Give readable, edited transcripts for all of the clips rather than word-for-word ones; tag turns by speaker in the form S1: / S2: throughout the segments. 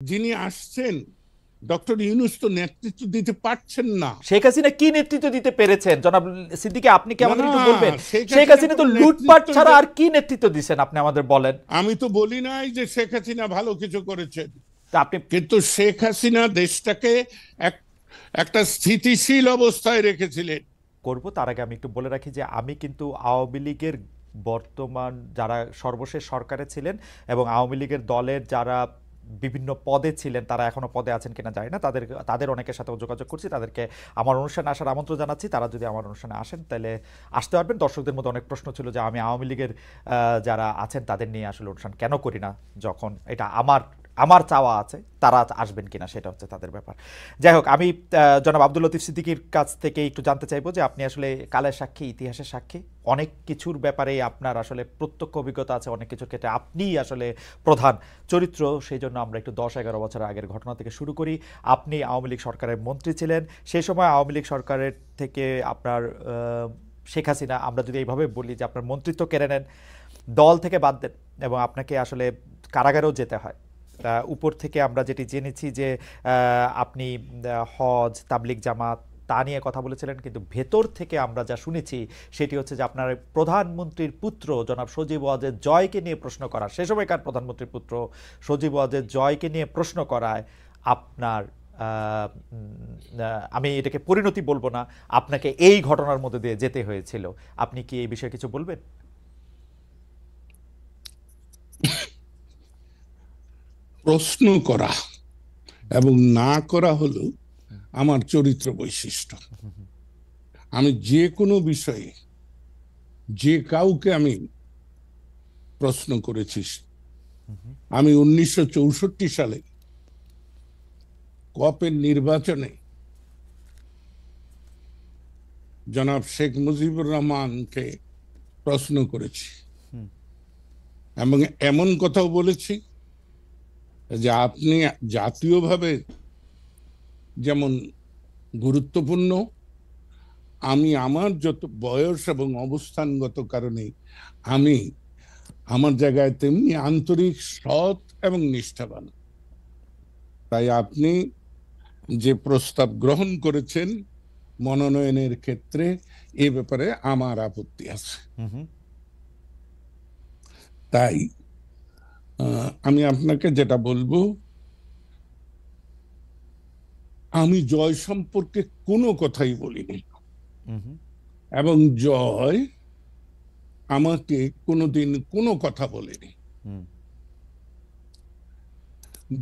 S1: যিনি আসছেন ডক্টর ইউনূস তো নেতৃত্ব দিতে পারছেন না।
S2: শেখ হাসিনা কি নেতৃত্ব দিতে পেরেছেন জনাব সিদ্দিকী, আপনি কি
S1: না
S2: আমাদের
S1: না,
S2: একটু বলবেন?
S1: শেখ
S2: শেখ
S1: হাসিনা
S2: হাসিনা তো
S1: কোনো
S2: লুটপাট
S1: নেতৃত্বই
S2: ছাড়া আর কি নেতৃত্ব দিচ্ছেন আপনি আমাদের বলেন।
S1: আমি তো বলি নাই যে শেখ হাসিনা ভালো কিছু করেছেন,
S2: তা আপনি
S1: কিন্তু শেখ হাসিনা দেশটাকে এক- একটা স্থিতিশীল অবস্থায় রেখেছিলেন।
S2: করব তার আগে আমি একটু বলে রাখি যে আমি কিন্তু আওয়ামী লীগের বর্তমান যারা সর্বশেষ সরকারে ছিলেন এবং আওয়ামী লীগের দলের যারা বিভিন্ন পদে ছিলেন, তারা এখনো পদে আছেন কিনা জানি না, তাদের অনেকের সাথে যোগাযোগ করছি, তাদেরকে আমার অনুষ্ঠানে আসার আমন্ত্রণ জানাচ্ছি। তারা যদি আমার অনুষ্ঠানে আসেন তাহলে আসতে পারবেন। দর্শকদের মধ্যে অনেক প্রশ্ন ছিল যে আমি আওয়ামী লীগের যারা আছেন তাদের নিয়ে আসলে অনুষ্ঠান কেন করি না, যখন এটা আমার আমার চাওয়া আছে, তারা আসবেন কিনা সেটা হচ্ছে তাদের ব্যাপার। যাই হোক, আমি জনাব আব্দুল লতিফ সিদ্দিকীর কাছ থেকে একটু জানতে চাইবো যে আপনি আসলে কালের সাক্ষী, ইতিহাসের সাক্ষী, অনেক কিছুর ব্যাপারে আপনার আসলে প্রত্যক্ষ অভিজ্ঞতা আছে, অনেক কিছুর ক্ষেত্রে আপনিই আসলে প্রধান চরিত্র। সেই জন্য আমরা একটু 10-11 বছর আগের ঘটনা থেকে শুরু করি। আপনি আওয়ামী লীগ সরকারের মন্ত্রী ছিলেন, সেই সময় আওয়ামী লীগ সরকারের থেকে আপনার শেখ হাসিনা, আমরা যদি এইভাবে বলি যে আপনার মন্ত্রিত্ব কেড়ে নেন, দল থেকে বাদ দেন এবং আপনাকে আসলে কারাগারেও যেতে হয়। উপর থেকে আমরা যেটি জেনেছি যে আপনি হজ, তাবলিগ জামাত তা নিয়ে কথা বলেছিলেন, কিন্তু ভেতর থেকে আমরা যা শুনেছি সেটি হচ্ছে যে আপনার প্রধানমন্ত্রীর পুত্র জনাব সজীব ওয়াজেদ জয়কে নিয়ে প্রশ্ন করা, সে সময়কার প্রধানমন্ত্রীর পুত্র সজীব ওয়াজেদ জয়কে নিয়ে প্রশ্ন করায় আপনার আমি এটাকে পরিণতি বলবো না, আপনাকে এই ঘটনার মধ্যে দিয়ে যেতে হয়েছিল। আপনি কি এই বিষয়ে কিছু বলবেন?
S1: প্রশ্ন করা এবং না করা হলো আমার চরিত্র বৈশিষ্ট্য। আমি যে কোনো বিষয়ে যে কাউকে আমি প্রশ্ন করেছি। আমি 1964 সালে কপের নির্বাচনে জনাব শেখ মুজিবুর রহমানকে প্রশ্ন করেছি এবং এমন কথাও বলেছি যে আপনি জাতীয়ভাবে যেমন গুরুত্বপূর্ণ, আমি আমার যত বয়স এবং অবস্থানগত কারণে আমি আমার জায়গায় তেমনি আন্তরিক, সৎ এবং নিষ্ঠাবান। তাই আপনি যে প্রস্তাব গ্রহণ করেছেন মনোনয়নের ক্ষেত্রে, এ ব্যাপারে আমার আপত্তি আছে। তাই আমি আপনাকে যেটা বলবো, আমি জয় সম্পর্কে কোনো কথাই বলিনি এবং জয় আমাকে কোনোদিন কোনো কথা বলেনি।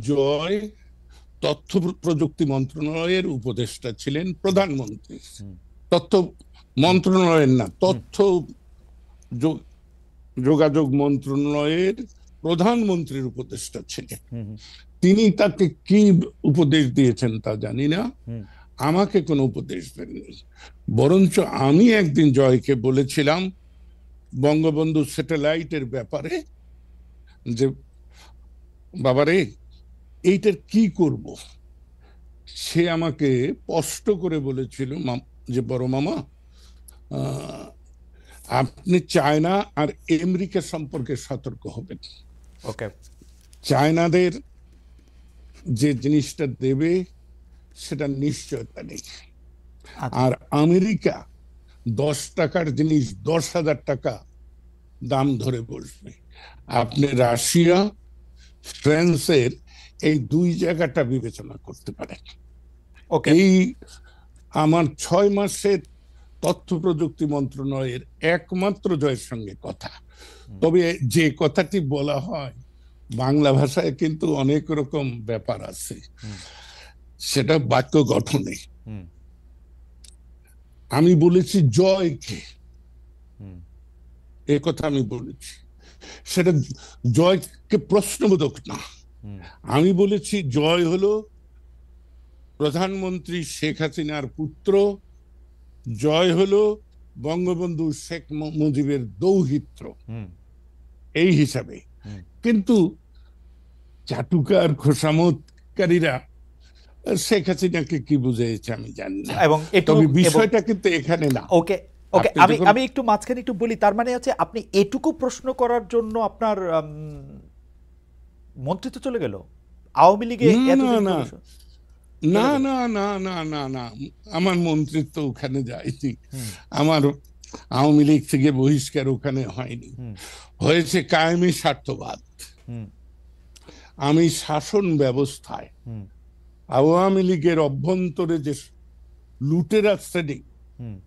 S1: জয় তথ্য প্রযুক্তি মন্ত্রণালয়ের উপদেষ্টা ছিলেন, প্রধানমন্ত্রী, তথ্য মন্ত্রণালয়ের না, তথ্য যোগাযোগ মন্ত্রণালয়ের প্রধানমন্ত্রীর উপদেষ্টা ছিলেন। তিনি তাকে কি উপদেশ দিয়েছেন তা জানি না, আমাকে কোনো উপদেশ দেননি। বরঞ্চ আমি একদিন জয়কে বলেছিলাম বঙ্গবন্ধু স্যাটেলাইটের ব্যাপারে যে বাবারে এইটার কি করব। সে আমাকে স্পষ্ট করে বলেছিল যে বড় মামা, আপনি চায়না আর আমেরিকা সম্পর্কে সতর্ক হবেন।
S2: ওকে,
S1: চায়নাদের যে জিনিসটা দেবে সেটা নিশ্চয়তা নেই, আর আমেরিকা 10 টাকার জিনিস 10,000 টাকা দাম ধরে বসবে। আপনি রাশিয়া, ফ্রান্সের এই দুই জায়গাটা বিবেচনা করতে পারেন। এই আমার 6 মাসের তথ্য প্রযুক্তি মন্ত্রণালয়ের একমাত্র জয়ের সঙ্গে কথা। তবে যে কথাটি বলা হয় বাংলা ভাষায় কিন্তু অনেক রকম ব্যাপার আছে, সেটা বাক্য গঠনে। আমি বলেছি জয়কে, এ কথা আমি বলেছি, সেটা জয়কে প্রশ্নবোধক না। আমি বলেছি জয় হলো প্রধানমন্ত্রী শেখ হাসিনার পুত্র, জয় হলো বঙ্গবন্ধু শেখ মুজিবের দৌহিত্র, এই হিসাবে। কিন্তু চাটুকার খোসামতকারীরা শেখ হাসিনাকে কি বুঝিয়েছে আমি জানি না,
S2: এবং
S1: তবে বিষয়টা কিন্তু এখানে না।
S2: ওকে ওকে, আমি একটু মাঝখানে একটু বলি। তার মানে হচ্ছে আপনি এটুকু প্রশ্ন করার জন্য আপনার মন্ত্রিত্ব চলে গেল, আওয়ামী লীগে
S1: না না
S2: এতদিন
S1: না
S2: ধরে
S1: না
S2: চলে যাবে।
S1: না না না না না, আমার মন্ত্রিত্ব ওখানে যায়নি।
S2: হুম
S1: আমার আওয়ামী লীগ থেকে বহিষ্কার ওখানে হয়নি,
S2: হুম
S1: হয়েছে কায়েমি স্বার্থবাদ।
S2: হুম
S1: আমি শাসন ব্যবস্থায়
S2: হুম
S1: আওয়ামী লীগের অভ্যন্তরে যে লুটেরা শ্রেণী,
S2: হুম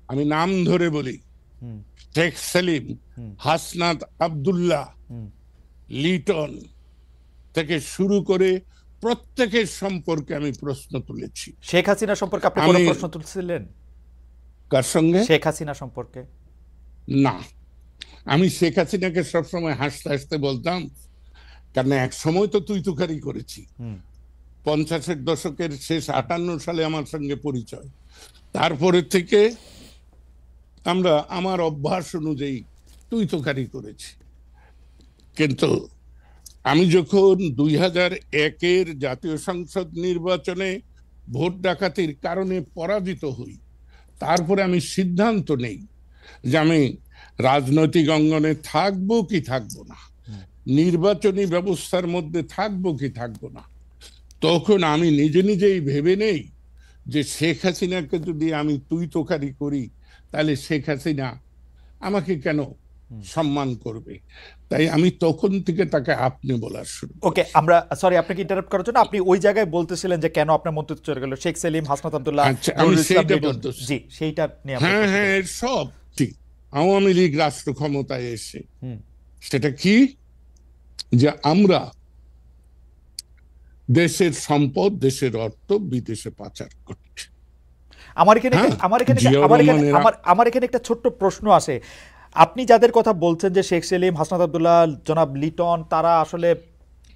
S1: আমি নাম ধরে বলি,
S2: হুম
S1: শেখ সেলিম,
S2: হুম
S1: হাসনাত আব্দুল্লাহ,
S2: হুম।
S1: লিটন থেকে শুরু করে প্রত্যেকের সম্পর্কে আমি প্রশ্ন তুলেছি।
S2: শেখ হাসিনা সম্পর্কে আপনি কোনো
S1: আমি
S2: প্রশ্ন তুলছিলেন?
S1: কার সঙ্গে?
S2: শেখ হাসিনা সম্পর্কে?
S1: না, আমি শেখ হাসিনাকে সবসময় হাসতে হাসতে বলতাম, কারণ এক সময় তো তুই তুকারি করেছি।
S2: হুম
S1: 50-এর দশকের শেষ 58 সালে আমার সঙ্গে পরিচয়, তারপরে থেকে আমরা আমার অভ্যাস অনুযায়ী তুই তোকারি করেছি। কিন্তু আমি যখন 2001-এর জাতীয় সংসদ নির্বাচনে ভোট ডাকাতির কারণে পরাজিত হই, তারপরে আমি সিদ্ধান্ত নেই যে আমি রাজনৈতিক অঙ্গনে থাকবো কি থাকবো না,
S2: হুম
S1: নির্বাচনী ব্যবস্থার মধ্যে থাকবো কি থাকবো না। তখন আমি নিজে নিজেই ভেবে নেই যে শেখ হাসিনাকে যদি আমি তুই তোকারি করি, তাহলে শেখ হাসিনা আমাকে কেন
S2: হুম।
S1: সম্মান করবে। তাই আমি তখন থেকে তাকে আপনি বলা শুরু
S2: ওকে,
S1: করি।
S2: আমরা সরি আপনাকে ইন্টারাপ্ট করার জন্য। আপনি ওই জায়গায় বলতেছিলেন যে কেন আপনার মন্ত্রিত্ব চলে গেল, শেখ সেলিম, হাসনাত আব্দুল্লাহ,
S1: আচ্ছা, আমি
S2: নুরুল ইসলাম
S1: সেইটা
S2: লিটন।
S1: বলতেছি।
S2: জি, সেইটা নিয়ে আপনার
S1: হ্যাঁ
S2: প্রশ্ন
S1: হ্যাঁ,
S2: ছিল।
S1: এর সব ঠিক। আওয়ামী লীগ রাষ্ট্র ক্ষমতায় এসে
S2: হুম।
S1: সেটা কি, যে আমরা দেশের সম্পদ, দেশের অর্থ বিদেশে পাচার করছি।
S2: আমার এখানে
S1: হ্যাঁ, জিয়াউর রহমানের
S2: আমার এখানে একটা ছোট্ট প্রশ্ন আসে। আপনি যাদের কথা বলছেন যে শেখ সেলিম, হাসনাত আব্দুল্লাহ, জনাব লিটন, তারা আসলে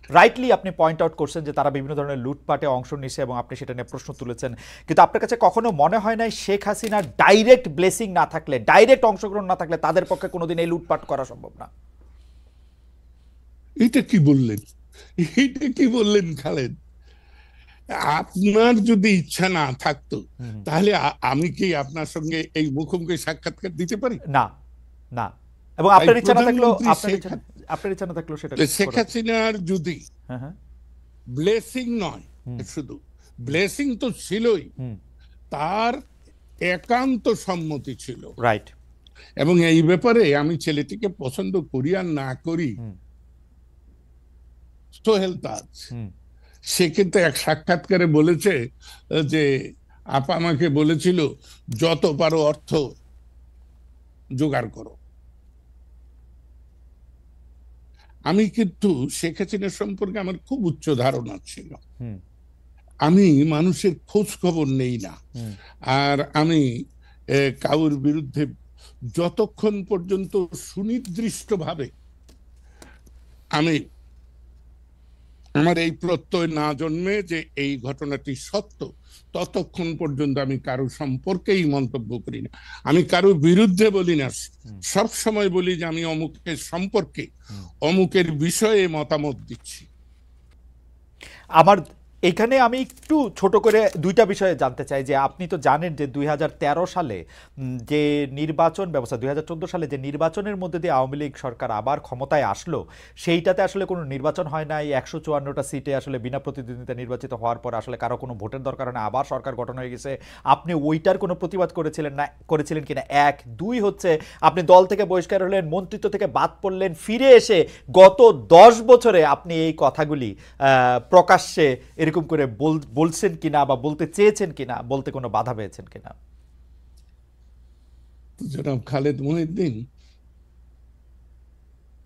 S2: রাইটলি আপনি পয়েন্ট আউট করছেন যে তারা বিভিন্ন ধরনের লুটপাটে অংশ নিছে এবং আপনি সেটা নিয়ে প্রশ্ন তুলেছেন। কিন্তু আপনার কাছে কখনো মনে হয় নাই শেখ হাসিনার ডাইরেক্ট ব্লেসিং না থাকলে, ডাইরেক্ট অংশগ্রহণ না থাকলে তাদের পক্ষে কোনোদিন এই লুটপাট করা সম্ভব না?
S1: এটা কি বললেন, এটা কি বললেন খালেদ? আপনার যদি ইচ্ছা না থাকতো,
S2: হুম।
S1: তাহলে আমি কি আপনার সঙ্গে এই মুখোমুখি সাক্ষাৎকার দিতে পারি?
S2: না, না। এবং
S1: তাই
S2: আপনার ইচ্ছা না থাকলেও
S1: প্রধানমন্ত্রী
S2: আপনার ইচ্ছা না থাকলেও সেটা
S1: শেখ
S2: করা।
S1: হাসিনার যদি
S2: হ্যাঁ, হ্যাঁ।
S1: ব্লেসিং নয়,
S2: হুম,
S1: শুধু ব্লেসিং তো ছিলই,
S2: হুম।
S1: তার একান্ত সম্মতি ছিল।
S2: রাইট।
S1: এবং এই ব্যাপারে আমি ছেলেটিকে পছন্দ করি আর না করি,
S2: হুম,
S1: সোহেল তাজ,
S2: হুম।
S1: সে কিন্তু এক সাক্ষাৎকারে বলেছে যে আপা আমাকে বলেছিল যত পারো অর্থ জোগাড় করো। আমি কিন্তু শেখ হাসিনা সম্পর্কে আমার খুব উচ্চ ধারণা ছিল।
S2: হুম,
S1: আমি মানুষের খোঁজ খবর নেই না,
S2: হুম।
S1: আর আমি কারোর বিরুদ্ধে যতক্ষণ পর্যন্ত সুনির্দিষ্টভাবে আমি আমার এই প্রত্যয় না জন্মে যে এই ঘটনাটি সত্য, ততক্ষণ পর্যন্ত আমি কারো সম্পর্কেই মন্তব্য করি না। আমি কারো বিরুদ্ধে বলি না, সব সময় বলি যে আমি অমুকের সম্পর্কে, অমুকের বিষয়ে মতামত দিচ্ছি।
S2: আমার এখানে আমি একটু ছোট করে দুইটা বিষয়ে জানতে চাই যে আপনি তো জানেন যে 2013 সালে যে নির্বাচন ব্যবস্থা, 2014 সালে যে নির্বাচনের মধ্যে দিয়ে আওয়ামী লীগ সরকার আবার ক্ষমতায় আসলো, সেইটাতে আসলে কোনো নির্বাচন হয় নাই। 154টা সিটে আসলে বিনা প্রতিদ্বন্দ্বিতা নির্বাচিত হওয়ার পর আসলে কারো কোনো ভোটের দরকার হয় না, আবার সরকার গঠন হয়ে গেছে। আপনি ওইটার কোনো প্রতিবাদ করেছিলেন কিনা? এক। দুই হচ্ছে আপনি দল থেকে বহিষ্কার হলেন, মন্ত্রিত্ব থেকে বাদ পড়লেন, ফিরে এসে গত 10 বছরে আপনি এই কথাগুলি প্রকাশ্যে এরকম করে বলছেন কিনা বা বলতে চেয়েছেন কিনা, বলতে কোনো বাধা পেয়েছেন কিনা?
S1: জনাব খালেদ মহিউদ্দিন,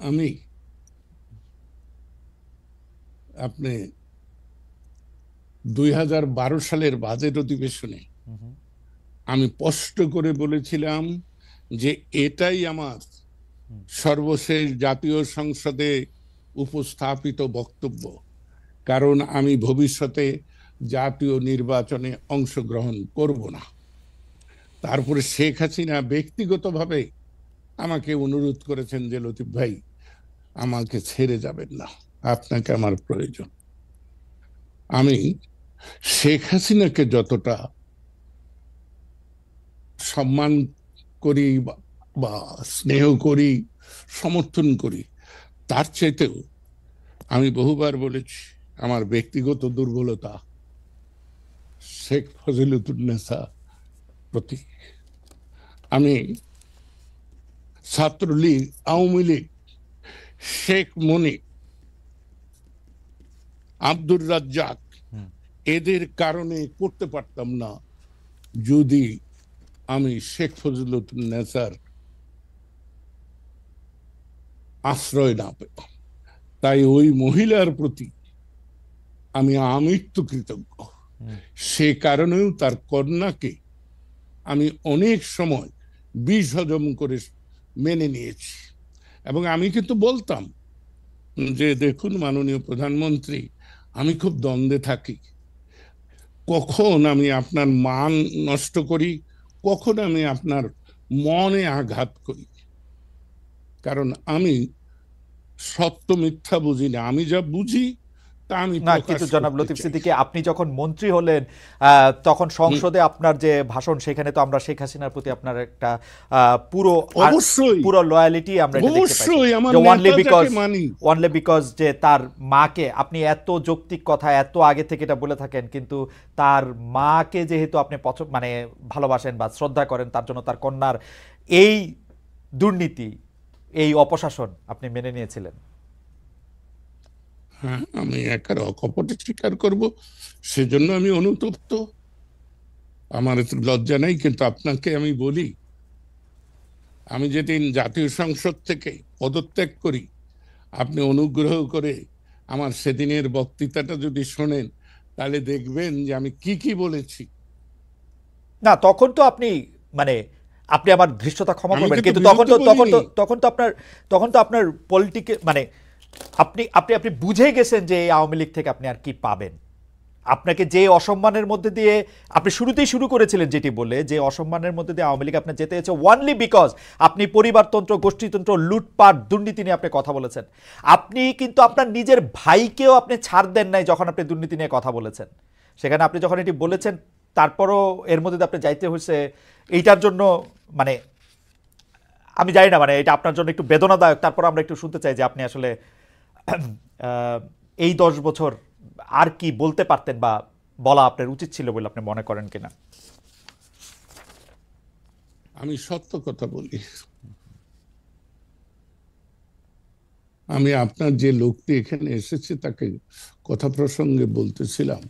S1: আমি আপনি 2012 সালের বাজেট অধিবেশনে আমি স্পষ্ট করে বলেছিলাম যে এটাই আমার সর্বশেষ জাতীয় সংসদে উপস্থাপিত বক্তব্য, কারণ আমি ভবিষ্যতে জাতীয় নির্বাচনে অংশগ্রহণ করব না। তারপরে শেখ হাসিনা ব্যক্তিগতভাবে আমাকে অনুরোধ করেছেন যে লতিফ ভাই, আমাকে ছেড়ে যাবেন না, আপনাকে আমার প্রয়োজন। আমি শেখ হাসিনাকে যতটা সম্মান করি বা স্নেহ করি, সমর্থন করি, তার চাইতেও আমি বহুবার বলেছি আমার ব্যক্তিগত দুর্বলতা শেখ ফজিলতুন্নেসা প্রতি। আমি ছাত্রলীগ, আওয়ামী লীগ, শেখ মুজিব, আব্দুর রাজ্জাক এদের কারণে করতে পারতাম না যদি আমি শেখ ফজিলতুন্নেসার আশ্রয় না পেতাম। তাই ওই মহিলার প্রতি আমি আমৃত্যু কৃতজ্ঞ। সে কারণেও তার কন্যাকে আমি অনেক সময় বিষ হজম করে মেনে নিয়েছি। এবং আমি কিন্তু বলতাম যে দেখুন মাননীয় প্রধানমন্ত্রী, আমি খুব দ্বন্দ্বে থাকি, কখন আমি আপনার মান নষ্ট করি, কখন আমি আপনার মনে আঘাত করি, কারণ আমি সত্য মিথ্যা বুঝি না, আমি যা বুঝি তা আমি
S2: না,
S1: প্রকাশ
S2: কিন্তু জনাব
S1: করতে
S2: লতিফ
S1: চাই।
S2: সিদ্দিকী, আপনি যখন মন্ত্রী হলেন তখন সংসদে আপনার যে ভাষণ, সেখানে তো আমরা শেখ হাসিনার প্রতি আপনার একটা পুরো
S1: অবশ্যই
S2: পুরো লয়ালিটি আমরা এটা দেখতে পাইছি,
S1: অবশ্যই আমার
S2: যে
S1: নেতা যাকে মানি।
S2: ওনলি বিকজ যে তার মাকে আপনি এত যৌক্তিক কথা এত আগে থেকে এটা বলে থাকেন, কিন্তু তার মাকে যেহেতু আপনি মানে ভালোবাসেন বা শ্রদ্ধা করেন, তার জন্য তার কন্যার এই দুর্নীতি, এই অপশাসন আপনি মেনে নিয়েছিলেন।
S1: হ্যাঁ, আমি একার অকপটে স্বীকার করব, সেজন্য আমি অনুতপ্ত, আমার এত লজ্জা নেই। কিন্তু আপনাকে আমি বলি, আমি যেদিন জাতীয় সংসদ থেকে পদত্যাগ করি, আপনি অনুগ্রহ করে আমার সেদিনের বক্তৃতাটা যদি শোনেন, তাহলে দেখবেন যে আমি কি কি বলেছি।
S2: না, তখন তো আপনি মানে আপনি আমার ধৃষ্টতা ক্ষমা
S1: আমি
S2: করবেন,
S1: কিন্তু
S2: কিন্তু
S1: বিরুদ্ধে বলিনি।
S2: তখন তো আপনার পলিটিকে মানে আপনি আপনি আপনি বুঝে গেছেন যে এই আওয়ামী লীগ থেকে আপনি আর কি পাবেন। আপনাকে যে অসম্মানের মধ্যে দিয়ে আপনি শুরুতেই শুরু করেছিলেন, যেটি বলে যে অসম্মানের মধ্যে দিয়ে আওয়ামী লীগ আপনার যেতে হয়েছে ওনলি বিকজ আপনি পরিবারতন্ত্র, গোষ্ঠীতন্ত্র, লুটপাট, দুর্নীতি নিয়ে আপনি কথা বলেছেন। আপনি কিন্তু আপনার নিজের ভাইকেও আপনি ছাড় দেন নাই যখন আপনি দুর্নীতি নিয়ে কথা বলেছেন। সেখানে আপনি যখন এটি বলেছেন, তারপরও এর মধ্যে দিয়ে আপনি যাইতে হয়েছে এইটার জন্য, মানে আমি জানি না, মানে এটা আপনার জন্য একটু বেদনাদায়ক। তারপর আমরা একটু শুনতে চাই যে আপনি আসলে এই 10 বছর আর কি বলতে পারতেন বা বলা আপনার উচিত ছিল বলে আপনি মনে করেন কিনা।
S1: আমি সত্য কথা বলি। আমি আপনার যে লোকটি এখানে এসেছে তাকে কথা প্রসঙ্গে বলতেছিলাম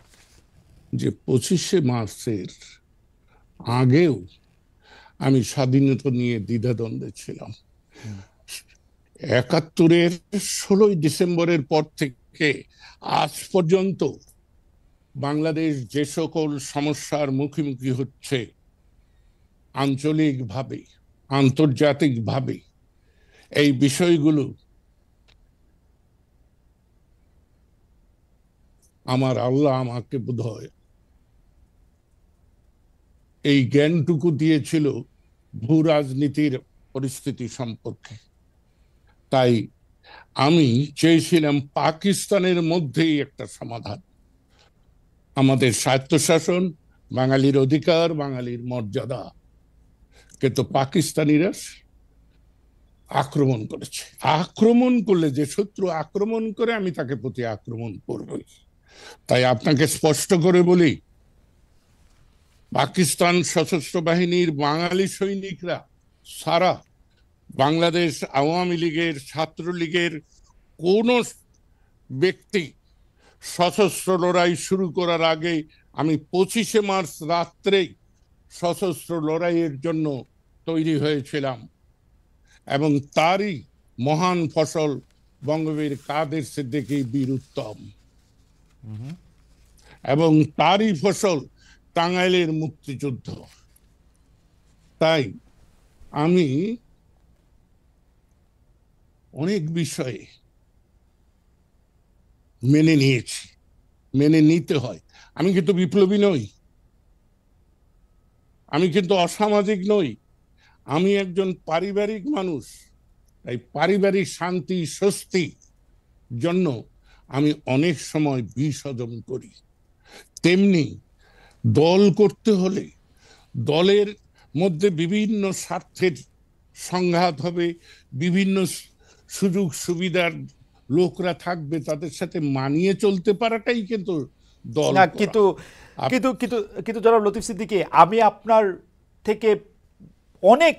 S1: যে 25শে মার্চের আগেও আমি স্বাধীনতা নিয়ে দ্বিধাদ্বন্দ্বে ছিলাম। 71-এর 16ই ডিসেম্বরের পর থেকে আজ পর্যন্ত বাংলাদেশ যে সকল সমস্যার মুখোমুখি হচ্ছে, আঞ্চলিকভাবে, আন্তর্জাতিকভাবে, এই বিষয়গুলো আমার আল্লাহ আমাকে বোধহয় এই জ্ঞানটুকু দিয়েছিল ভূ রাজনীতির পরিস্থিতি সম্পর্কে। তাই আমি চেয়েছিলাম পাকিস্তানের মধ্যেই একটা সমাধান, আমাদের স্বায়ত্তশাসন, বাঙালির অধিকার, বাঙালির মর্যাদা। কিন্তু পাকিস্তানিরা আক্রমণ করেছে। আক্রমণ করলে, যে শত্রু আক্রমণ করে, আমি তাকে প্রতি আক্রমণ করবই। তাই আপনাকে স্পষ্ট করে বলি, পাকিস্তান সশস্ত্র বাহিনীর বাঙালি সৈনিকরা সারা বাংলাদেশ আওয়ামী লীগের, ছাত্রলীগের কোন ব্যক্তি সশস্ত্র লড়াই শুরু করার আগে আমি 25শে মার্চ রাত্রেই সশস্ত্র লড়াইয়ের জন্য তৈরি হয়েছিলাম। এবং তারই মহান ফসল বঙ্গবীর কাদের সিদ্দিকী বীর উত্তম, এবং তারই ফসল টাঙ্গাইলের মুক্তিযুদ্ধ। তাই আমি অনেক বিষয়ে মেনে নিয়েছি, মেনে নিতে হয়। আমি কিন্তু বিপ্লবী নই, আমি কিন্তু অসামাজিক নই, আমি একজন পারিবারিক মানুষ। তাই পারিবারিক শান্তি স্বস্তি জন্য আমি অনেক সময় বিষ হজম করি। তেমনি দল করতে হলে দলের মধ্যে বিভিন্ন স্বার্থের সংঘাত হবে, বিভিন্ন সুযোগ সুবিধার লোকরা থাকবে, তাদের সাথে মানিয়ে চলতে পারাটাই কিন্তু দল
S2: না
S1: করা।
S2: কিন্তু কিন্তু কিন্তু কিন্তু জনাব লতিফ সিদ্দিকী, আমি আপনার থেকে অনেক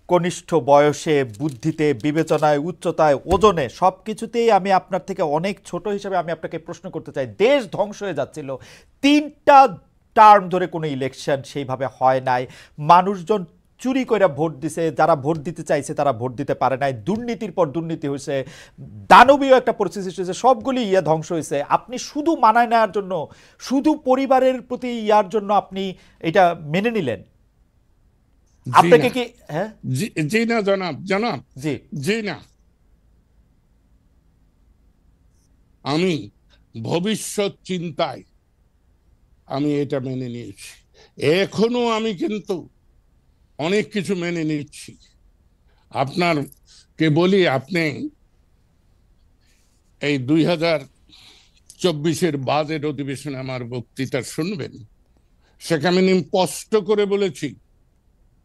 S2: কনিষ্ঠ বয়সে, বুদ্ধিতে, বিবেচনায়, উচ্চতায়, ওজনে, সব কিছুতেই আমি আপনার থেকে অনেক ছোট হিসেবে আমি আপনাকে প্রশ্ন করতে চাই। দেশ ধ্বংস হয়ে যাচ্ছিল, 3টা টার্ম ধরে কোনো ইলেকশন সেইভাবে হয় নাই, মানুষজন চুরি করে ভোট দিছে, যারা ভোট দিতে চাইছে তারা ভোট দিতে পারে নাই, দুর্নীতির পর দুর্নীতি হয়েছে, দানবীয় একটা পরিস্থিতি হয়েছে, সবগুলি ধ্বংস হয়েছে। আপনি শুধু মানায় নেওয়ার জন্য, শুধু পরিবারের প্রতি ইয়ার জন্য আপনি এটা মেনে নিলেন?
S1: জি
S2: আপনাকে
S1: না,
S2: কি, হ্যাঁ,
S1: জি না জনাব, জনাব,
S2: জি,
S1: জি না। আমি ভবিষ্যৎ চিন্তায় আমি এটা মেনে নিয়েছি। এখনো আমি কিন্তু অনেক কিছু মেনে নিচ্ছি। আপনার কে বলি, আপনি এই 2024-এর বাজেট অধিবেশনে আমার বক্তৃতা শুনবেন। সেখানে আমি স্পষ্ট করে বলেছি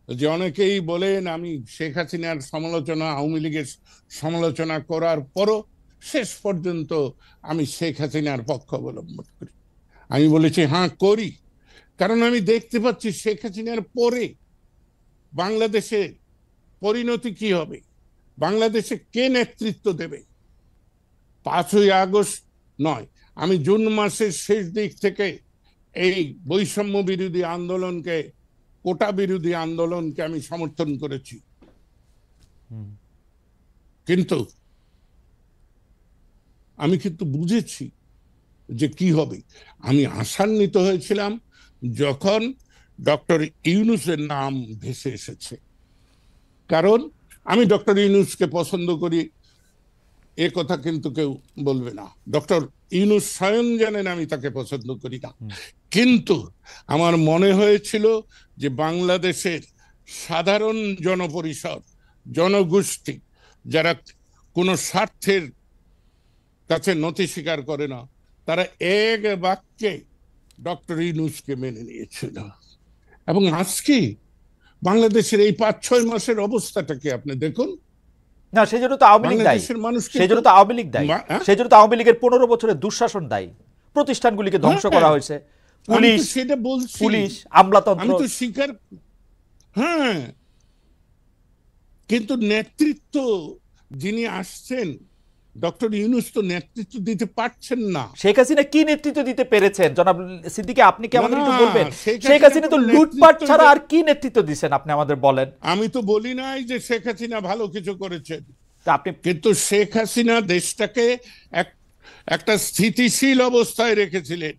S1: যে অনেকেই বলেন আমি শেখ হাসিনার সমালোচনা, আওয়ামী লীগের সমালোচনা করার পরও শেষ পর্যন্ত আমি শেখ হাসিনার পক্ষ অবলম্বন করি। আমি বলেছি হ্যাঁ করি, কারণ আমি দেখতে পাচ্ছি শেখ হাসিনার পরে বাংলাদেশে পরিণতি কি হবে, বাংলাদেশে কে নেতৃত্ব দেবে। 5ই আগস্ট নয়, আমি জুন মাসের শেষ দিক থেকে এই বৈষম্য বিরোধী আন্দোলনকে, কোটা বিরোধী আন্দোলনকে আমি সমর্থন করেছি। কিন্তু আমি কিন্তু বুঝেছি যে কি হবে। আমি আশান্বিত হয়েছিলাম যখন ডক্টর ইউনূসের নাম ভেসে এসেছে, কারণ আমি ডক্টর ইউনূসকে পছন্দ করি, এ কথা কিন্তু কেউ বলবে না। ডক্টর ইউনূস স্বয়ং জানেন আমি তাকে পছন্দ করি না, কিন্তু আমার মনে হয়েছিল যে বাংলাদেশের সাধারণ জনপরিষদ, জনগোষ্ঠী, যারা কোনো স্বার্থের কাছে নতি স্বীকার করে না, তারা এক বাক্যে ডক্টর ইউনূসকে মেনে নিয়েছিল। এবং আজকে বাংলাদেশের এই 5-6 মাসের অবস্থাটাকে আপনি দেখুন।
S2: না সেজন্য তো আওয়ামী লীগ দায়ী,
S1: বাংলাদেশের মানুষ কিন্তু
S2: সেজন্য তো আওয়ামী লীগ দায়ী, সেজন্য তো আওয়ামী লীগের 15 বছরের দুঃশাসন দায়ী। প্রতিষ্ঠানগুলিকে ধ্বংস করা হয়েছে,
S1: আমি তো
S2: পুলিশ,
S1: সেটা বলছি,
S2: পুলিশ, আমলাতন্ত্র।
S1: আমি তো স্বীকার, হ্যাঁ, কিন্তু নেতৃত্ব যিনি আসছেন, ডক্টর ইউনূস তো নেতৃত্ব দিতে পারছেন না।
S2: শেখ হাসিনা কি নেতৃত্ব দিতে পেরেছেন জনাব সিদ্দিকী, আপনি কি
S1: না
S2: আমাদের
S1: না,
S2: একটু বলবেন?
S1: শেখ
S2: শেখ
S1: হাসিনা
S2: হাসিনা তো
S1: কোনো
S2: লুটপাট
S1: নেতৃত্ব
S2: ছাড়া আর কি নেতৃত্ব দিচ্ছেন আপনি আমাদের বলেন?
S1: আমি তো বলি নাই যে শেখ হাসিনা ভালো কিছু করেছেন,
S2: তা আপনি,
S1: কিন্তু শেখ হাসিনা দেশটাকে এক একটা স্থিতিশীল অবস্থায় রেখেছিলেন।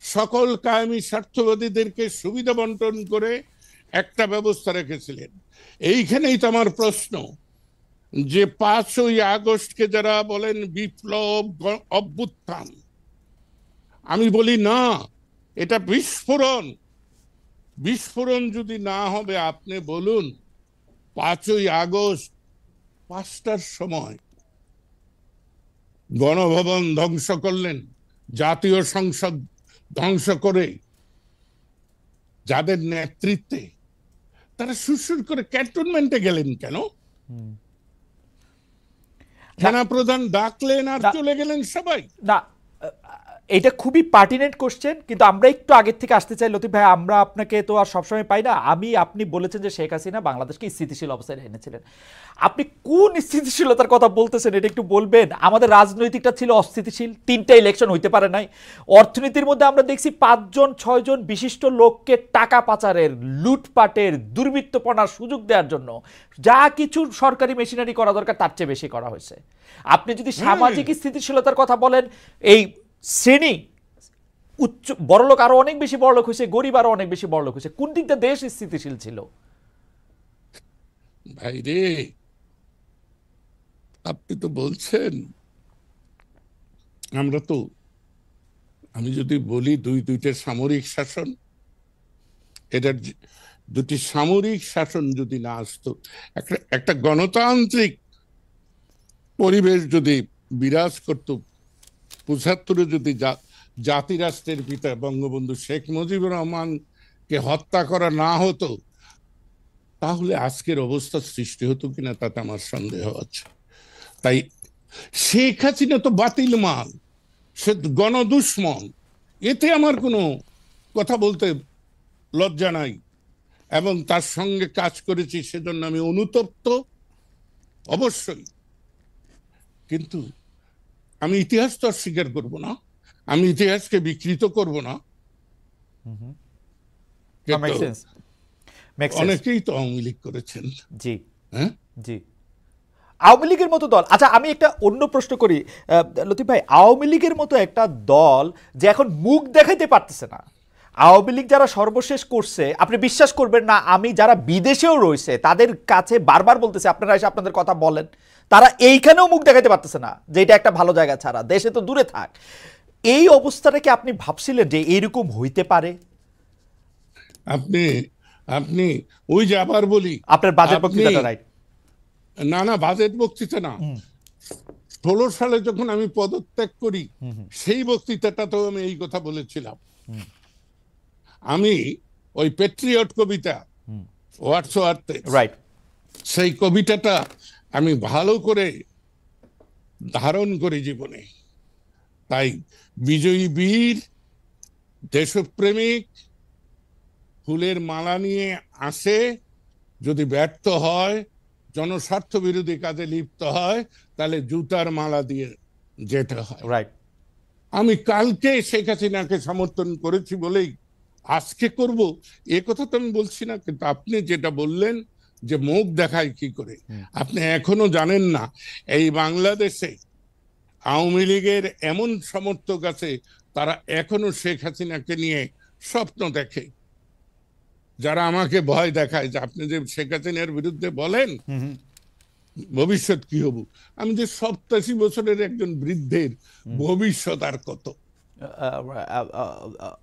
S1: সকল কায়েমি স্বার্থবাদীদেরকে সুবিধা বন্টন করে একটা ব্যবস্থা রেখেছিলেন। এইখানেই তো আমার প্রশ্ন, যে 5ই আগস্টকে যারা বলেন বিপ্লব, অভ্যুত্থান, আমি বলি না, এটা বিস্ফোরণ। বিস্ফোরণ যদি না হবে, আপনি বলুন 5ই আগস্ট 5টার সময় গণভবন ধ্বংস করলেন, জাতীয় সংসদ ধ্বংস করে যাদের নেতৃত্বে, তারা সুরসুর করে ক্যান্টনমেন্টে গেলেন কেন? সেনাপ্রধান ডাকলেন আর
S2: না
S1: চলে গেলেন সবাই।
S2: না, এটা খুবই পার্টিনেন্ট কোশ্চেন, কিন্তু আমরা একটু আগের থেকে আসতে চাই লতিফ ভাই, আমরা আপনাকে তো আর সবসময় পাই না। আপনি বলেছেন যে শেখ হাসিনা বাংলাদেশকে স্থিতিশীল অবস্থায় এনেছিলেন। আপনি কোন স্থিতিশীলতার কথা বলতেছেন এটা একটু বলবেন? আমাদের রাজনৈতিকটা ছিল অস্থিতিশীল, 3টা ইলেকশন হইতে পারে নাই। অর্থনীতির মধ্যে আমরা দেখছি 5-6 জন বিশিষ্ট লোককে টাকা পাচারের, লুটপাটের, দুর্বৃত্তপনার সুযোগ দেওয়ার জন্য যা কিছু সরকারি মেশিনারি করা দরকার তার চেয়ে বেশি করা হয়েছে। আপনি যদি সামাজিক স্থিতিশীলতার কথা বলেন, এই শ্রেণী উচ্চ বড়লোক আরো অনেক বেশি বড়লোক হয়েছে, গরিব আরো অনেক বেশি বড়লোক হয়েছে, কোন দিকটা দেশ স্থিতিশীল ছিল?
S1: ভাই রে, আপনি তো বলছেন, আমরা তো, আমি যদি বলি দুইটা সামরিক শাসন, এটার দুটি সামরিক শাসন যদি না আসতো, একটা গণতান্ত্রিক পরিবেশ যদি বিরাজ করত, 75-এ যদি জাতি রাষ্ট্রের পিতা বঙ্গবন্ধু শেখ মুজিবুর রহমানকে হত্যা করা না হতো, তাহলে আজকের অবস্থা সৃষ্টি হতো কিনা তাতে আমার সন্দেহ আছে। তাই শেখ হাসিনা তো বাতিল মাল, সে গণদুশ্মন, এতে আমার কোনো কথা বলতে লজ্জা নাই, এবং তার সঙ্গে কাজ করেছি সেজন্য আমি অনুতপ্ত অবশ্যই। কিন্তু আমি ইতিহাস তো আর স্বীকার করব না, আমি ইতিহাসকে বিকৃত করব না। অনেকেই তো আওয়ামী লীগ করেছেন।
S2: জি,
S1: হ্যাঁ,
S2: জি, আওয়ামী লীগের মতো দল। আচ্ছা, আমি একটা অন্য প্রশ্ন করি লতিফ ভাই, আওয়ামী লীগের মতো একটা দল যে এখন মুখ দেখাইতে পারতেছে না, আওয়ামী লীগ যারা সর্বশেষ করছে, আপনি বিশ্বাস করবেন না, আমি যারা বিদেশেও রয়েছে তাদের কাছে বারবার বলতেছে আপনারা এসে আপনাদের কথা বলেন, তারা এইখানেও মুখ দেখাইতে পারতেছে না যে এটা একটা ভালো জায়গা, ছাড়া দেশে তো দূরে থাক। এই অবস্থাটাকে আপনি ভাবছিলেন যে এইরকম হইতে পারে?
S1: আপনি আপনি ওই যে আবার বলি,
S2: আপনার বাজেট বক্তৃতাটা রাইট।
S1: না না, বাজেট বক্তৃতা না, 16 সালে যখন আমি পদত্যাগ করি সেই বক্তৃতাটা তো আমি এই কথা বলেছিলাম। আমি ওই পেট্রিয়ট কবিতা ওয়ার্ডসওয়ার্থের,
S2: রাইট,
S1: সেই কবিতাটা আমি ভালো করে ধারণ করি জীবনে। তাই বিজয়ী বীর, দেশপ্রেমিক, ফুলের মালা নিয়ে আসে, যদি ব্যর্থ হয়, জনস্বার্থ বিরোধী কাজে লিপ্ত হয়, তাহলে জুতার মালা দিয়ে যেতে হয়।
S2: রাইট।
S1: আমি কালকে শেখ হাসিনাকে সমর্থন করেছি বলেই আজকে করব এ কথা তো আমি বলছি না, কিন্তু আপনি যেটা বললেন যে মুখ দেখায় কি করে, আপনি এখনো জানেন না এই বাংলাদেশে আওয়ামী লীগের এমন সমর্থক আছে তারা এখনো শেখ হাসিনাকে নিয়ে স্বপ্ন দেখে, যারা আমাকে ভয় দেখায় যে আপনি যে শেখ হাসিনার বিরুদ্ধে বলেন ভবিষ্যৎ কি হব। আমি যে 87 বছরের একজন বৃদ্ধের ভবিষ্যৎ আর কত।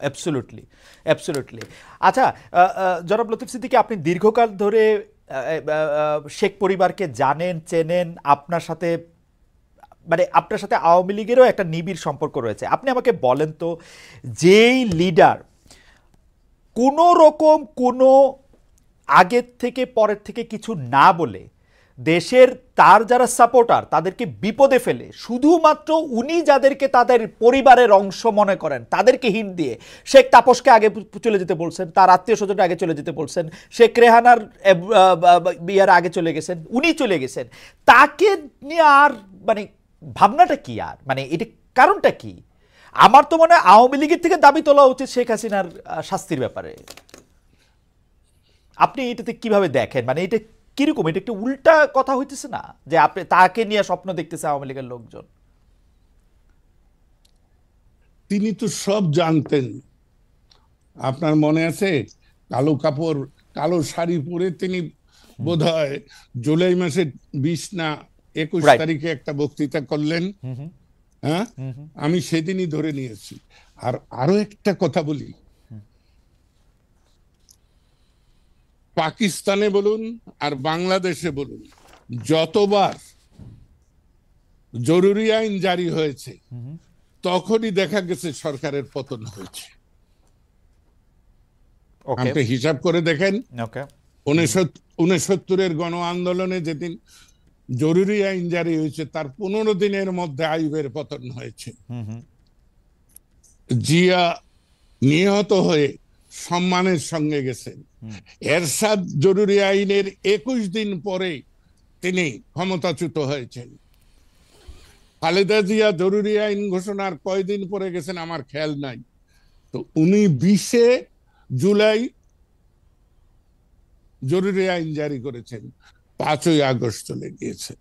S2: Absolutely, absolutely. আচ্ছা, জনাব লতিফ সিদ্দিকী, আপনি দীর্ঘকাল ধরে শেখ পরিবারকে জানেন, চেনেন, আপনার সাথে মানে আপনার সাথে আওয়ামী লীগেরও একটা নিবিড় সম্পর্ক রয়েছে। আপনি আমাকে বলেন তো, যেই লিডার কোনো রকম কোনো আগের থেকে পরের থেকে কিছু না বলে দেশের তার যারা সাপোর্টার তাদেরকে বিপদে ফেলে, শুধুমাত্র উনি যাদেরকে তাদের পরিবারের অংশ মনে করেন তাদেরকে হিট দিয়ে, শেখ তাপসকে আগে চলে যেতে বলছেন, তার আত্মীয় স্বজনটা আগে চলে যেতে বলছেন, শেখ রেহানার বিয়ার আগে চলে গেছেন, উনি চলে গেছেন, তাকে নিয়ে আর মানে ভাবনাটা কি, আর মানে এটা কারণটা কি? আমার তো মনে হয় আওয়ামী লীগের থেকে দাবি তোলা উচিত শেখ হাসিনার শাস্তির ব্যাপারে। আপনি এটাতে কিভাবে দেখেন? মানে এটা কিরকম, এটা একটু উল্টা কথা হইতেছে না যে আপনি তাকে নিয়ে স্বপ্ন দেখতেছে আওয়ামী লীগের লোকজন?
S1: তিনি তো সব জানতেন। আপনার মনে আছে, কালো কাপড়, কালো শাড়ি পরে তিনি বোধহয় জুলাই মাসের 20 না 21 তারিখে একটা বক্তৃতা করলেন। হ্যাঁ, আমি সেদিনই ধরে নিয়েছি। আর আরো একটা কথা বলি, পাকিস্তানে বলুন আর বাংলাদেশে বলুন, যতবার জরুরি আইন জারি হয়েছে তখনই দেখা গেছে সরকারের পতন হয়েছে। আপনি হিসাব করে দেখেন, 69-এর গণ আন্দোলনে যেদিন জরুরি আইন জারি হয়েছে তার 15 দিনের মধ্যে আইয়ুবের পতন হয়েছে। জিয়া নিহত হয়ে সম্মানের সঙ্গে গেছেন। এরশাদ জরুরি আইনের 21 দিন পরে তিনি ক্ষমতাচ্যুত হয়েছেন। খালেদা জিয়া জরুরি আইন ঘোষণার কয়দিন পরে গেছেন আমার খেয়াল নাই। তো উনি 20 জুলাই জরুরি আইন জারি করেছেন, 5ই আগস্ট চলে গিয়েছেন।